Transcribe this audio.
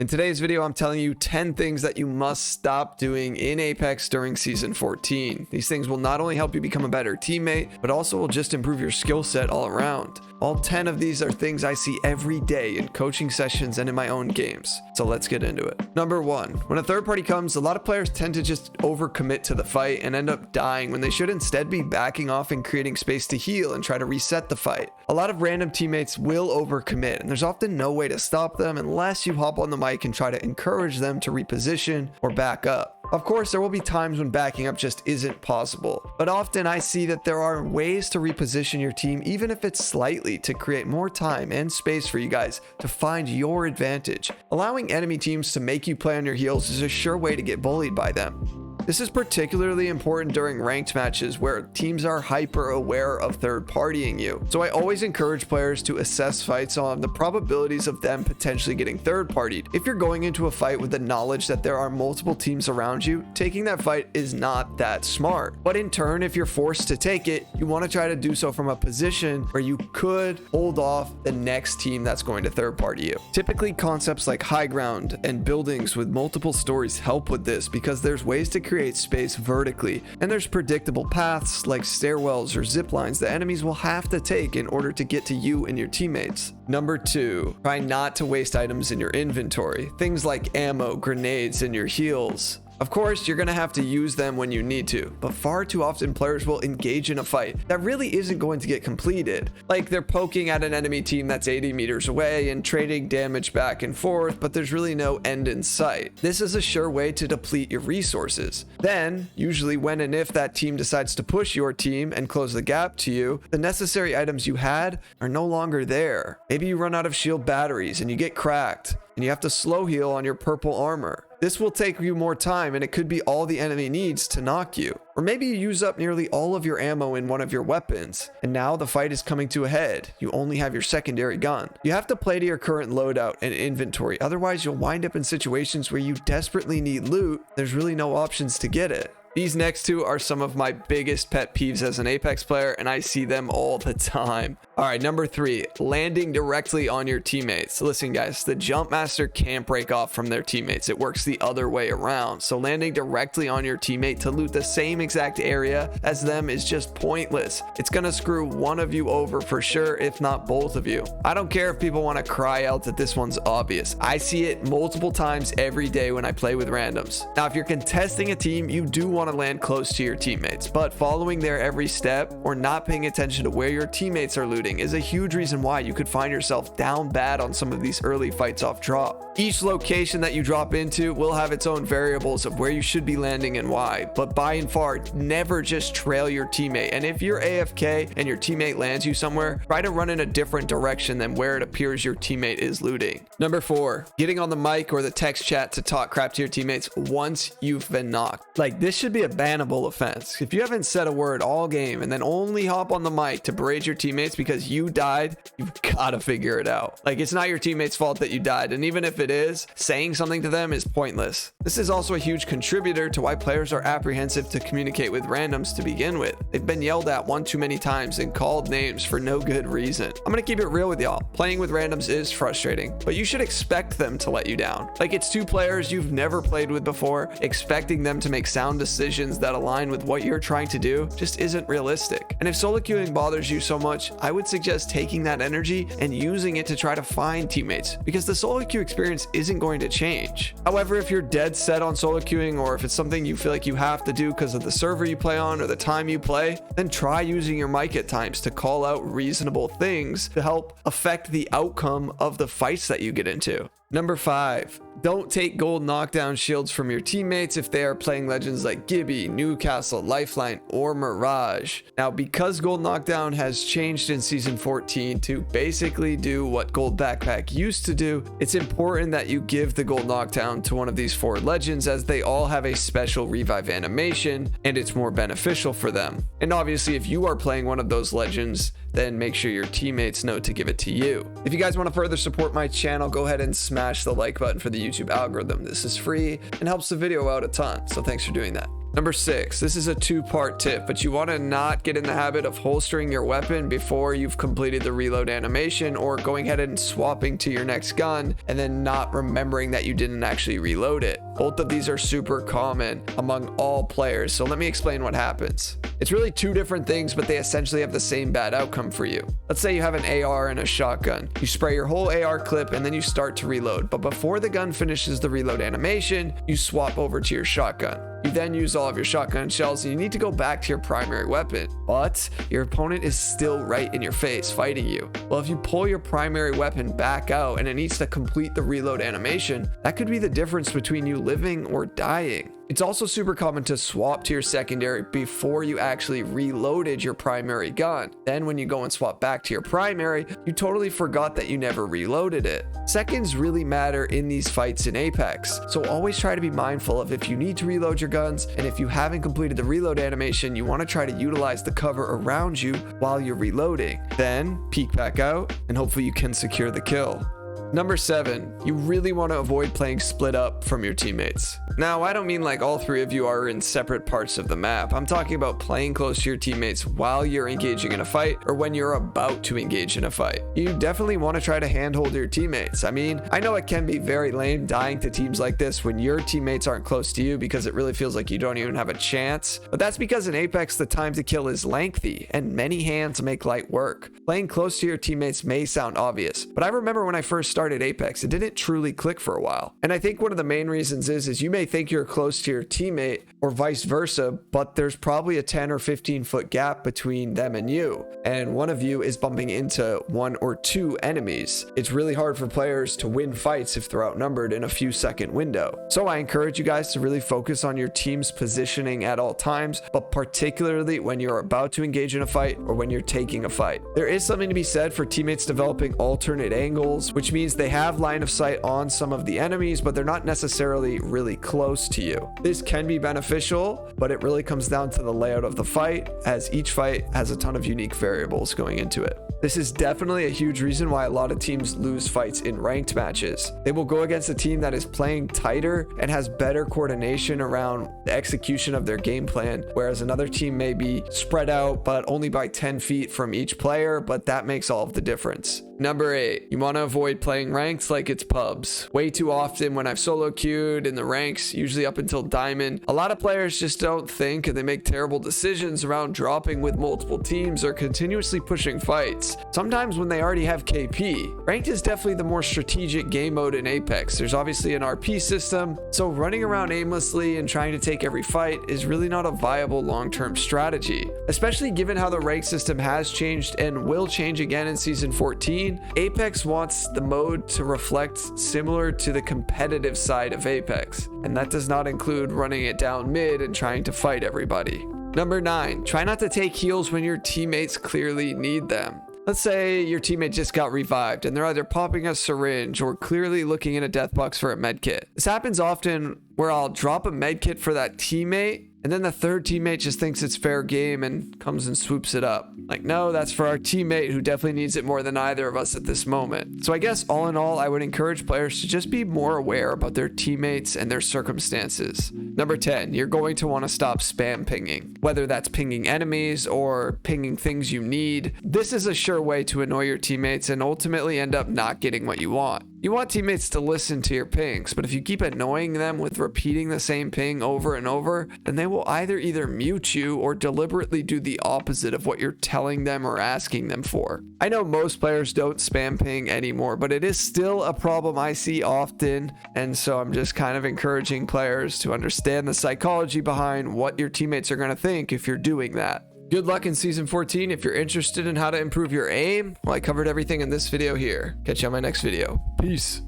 In today's video, I'm telling you 10 things that you must stop doing in Apex during Season 14. These things will not only help you become a better teammate, but also will just improve your skill set all around. All 10 of these are things I see every day in coaching sessions and in my own games. So let's get into it. Number 1, when a third party comes, a lot of players tend to just overcommit to the fight and end up dying when they should instead be backing off and creating space to heal and try to reset the fight. A lot of random teammates will overcommit, and there's often no way to stop them unless you hop on the mic and try to encourage them to reposition or back up. Of course, there will be times when backing up just isn't possible, but often I see that there are ways to reposition your team, even if it's slightly, to create more time and space for you guys to find your advantage. Allowing enemy teams to make you play on your heels is a sure way to get bullied by them. This is particularly important during ranked matches where teams are hyper aware of third partying you. So I always encourage players to assess fights on the probabilities of them potentially getting third partied. If you're going into a fight with the knowledge that there are multiple teams around you, taking that fight is not that smart. But in turn, if you're forced to take it, you want to try to do so from a position where you could hold off the next team that's going to third party you. Typically, concepts like high ground and buildings with multiple stories help with this because there's ways to create space vertically, and there's predictable paths like stairwells or zip lines that enemies will have to take in order to get to you and your teammates. Number 2, try not to waste items in your inventory. Things like ammo, grenades, and your heals. Of course, you're going to have to use them when you need to, but far too often players will engage in a fight that really isn't going to get completed. Like they're poking at an enemy team that's 80 meters away and trading damage back and forth, but there's really no end in sight. This is a sure way to deplete your resources. Then, usually when and if that team decides to push your team and close the gap to you, the necessary items you had are no longer there. Maybe you run out of shield batteries and you get cracked, and you have to slow heal on your purple armor. This will take you more time, and it could be all the enemy needs to knock you. Or maybe you use up nearly all of your ammo in one of your weapons, and now the fight is coming to a head. You only have your secondary gun. You have to play to your current loadout and inventory, otherwise you'll wind up in situations where you desperately need loot. There's really no options to get it. These next two are some of my biggest pet peeves as an Apex player, and I see them all the time. All right, number 3, landing directly on your teammates. Listen guys, the jump master can't break off from their teammates. It works the other way around. So landing directly on your teammate to loot the same exact area as them is just pointless. It's gonna screw one of you over for sure, if not both of you. I don't care if people want to cry out that this one's obvious. I see it multiple times every day when I play with randoms. Now, if you're contesting a team, you do want to land close to your teammates, but following their every step or not paying attention to where your teammates are looting is a huge reason why you could find yourself down bad on some of these early fights off drop. Each location that you drop into will have its own variables of where you should be landing and why, but by and far, never just trail your teammate. And if you're AFK and your teammate lands you somewhere, try to run in a different direction than where it appears your teammate is looting. Number 4, getting on the mic or the text chat to talk crap to your teammates once you've been knocked. Like, this should be a bannable offense. If you haven't said a word all game and then only hop on the mic to berate your teammates because you died, you've got to figure it out. Like, it's not your teammate's fault that you died, and even if it is, saying something to them is pointless. This is also a huge contributor to why players are apprehensive to communicate with randoms to begin with. They've been yelled at one too many times and called names for no good reason. I'm gonna keep it real with y'all. Playing with randoms is frustrating, but you should expect them to let you down. Like, it's two players you've never played with before. Expecting them to make sound decisions that align with what you're trying to do just isn't realistic. And if solo queuing bothers you so much, I would suggest taking that energy and using it to try to find teammates, because the solo queue experience isn't going to change. However, if you're dead set on solo queuing, or if it's something you feel like you have to do because of the server you play on or the time you play, then try using your mic at times to call out reasonable things to help affect the outcome of the fights that you get into. Number 5, don't take gold knockdown shields from your teammates if they are playing legends like Gibby, Newcastle, Lifeline, or Mirage. Now, because gold knockdown has changed in Season 14 to basically do what gold backpack used to do, it's important that you give the gold knockdown to one of these 4 legends, as they all have a special revive animation and it's more beneficial for them. And obviously, if you are playing one of those legends, then make sure your teammates know to give it to you. If you guys want to further support my channel, go ahead and smash the like button for the YouTube algorithm. This is free and helps the video out a ton, so thanks for doing that. Number 6, this is a 2-part tip, but you want to not get in the habit of holstering your weapon before you've completed the reload animation, or going ahead and swapping to your next gun and then not remembering that you didn't actually reload it. Both of these are super common among all players, so let me explain what happens. It's really 2 different things, but they essentially have the same bad outcome for you. Let's say you have an AR and a shotgun. You spray your whole AR clip and then you start to reload, but before the gun finishes the reload animation, you swap over to your shotgun. You then use all of your shotgun shells and you need to go back to your primary weapon, but your opponent is still right in your face fighting you. Well, if you pull your primary weapon back out and it needs to complete the reload animation, that could be the difference between you living or dying. It's also super common to swap to your secondary before you actually reloaded your primary gun. Then when you go and swap back to your primary, you totally forgot that you never reloaded it. Seconds really matter in these fights in Apex, so always try to be mindful of if you need to reload your guns, and if you haven't completed the reload animation, you want to try to utilize the cover around you while you're reloading. Then peek back out and hopefully you can secure the kill. Number 7, you really want to avoid playing split up from your teammates. Now, I don't mean like all 3 of you are in separate parts of the map. I'm talking about playing close to your teammates while you're engaging in a fight or when you're about to engage in a fight. You definitely want to try to handhold your teammates. I mean, I know it can be very lame dying to teams like this when your teammates aren't close to you because it really feels like you don't even have a chance. But that's because in Apex, the time to kill is lengthy and many hands make light work. Playing close to your teammates may sound obvious, but I remember when I first started Apex, it didn't truly click for a while. And I think one of the main reasons is you may think you're close to your teammate or vice versa, but there's probably a 10 or 15 foot gap between them and you. And one of you is bumping into 1 or 2 enemies. It's really hard for players to win fights if they're outnumbered in a few second window. So I encourage you guys to really focus on your team's positioning at all times, but particularly when you're about to engage in a fight or when you're taking a fight. There is something to be said for teammates developing alternate angles, which means they have line of sight on some of the enemies, but they're not necessarily really close to you. This can be beneficial, but it really comes down to the layout of the fight, as each fight has a ton of unique variables going into it. This is definitely a huge reason why a lot of teams lose fights in ranked matches. They will go against a team that is playing tighter and has better coordination around the execution of their game plan, whereas another team may be spread out but only by 10 feet from each player, but that makes all of the difference. Number 8, you want to avoid playing ranks like it's pubs. Way too often when I've solo queued in the ranks, usually up until diamond, a lot of players just don't think and they make terrible decisions around dropping with multiple teams or continuously pushing fights. Sometimes when they already have KP. Ranked is definitely the more strategic game mode in Apex. There's obviously an RP system, so running around aimlessly and trying to take every fight is really not a viable long-term strategy. Especially given how the rank system has changed and will change again in Season 14, Apex wants the mode to reflect similar to the competitive side of Apex, and that does not include running it down mid and trying to fight everybody. Number 9, try not to take heals when your teammates clearly need them. Let's say your teammate just got revived and they're either popping a syringe or clearly looking in a death box for a med kit. This happens often where I'll drop a med kit for that teammate and then the third teammate just thinks it's fair game and comes and swoops it up. Like, no, that's for our teammate who definitely needs it more than either of us at this moment. So I guess all in all, I would encourage players to just be more aware about their teammates and their circumstances. Number 10, you're going to want to stop spam pinging. Whether that's pinging enemies or pinging things you need, this is a sure way to annoy your teammates and ultimately end up not getting what you want. You want teammates to listen to your pings, but if you keep annoying them with repeating the same ping over and over, then they will either mute you or deliberately do the opposite of what you're telling them or asking them for. I know most players don't spam ping anymore, but it is still a problem I see often, and so I'm just kind of encouraging players to understand the psychology behind what your teammates are going to think if you're doing that. Good luck in Season 14. If you're interested in how to improve your aim, well, I covered everything in this video here. Catch you on my next video. Peace.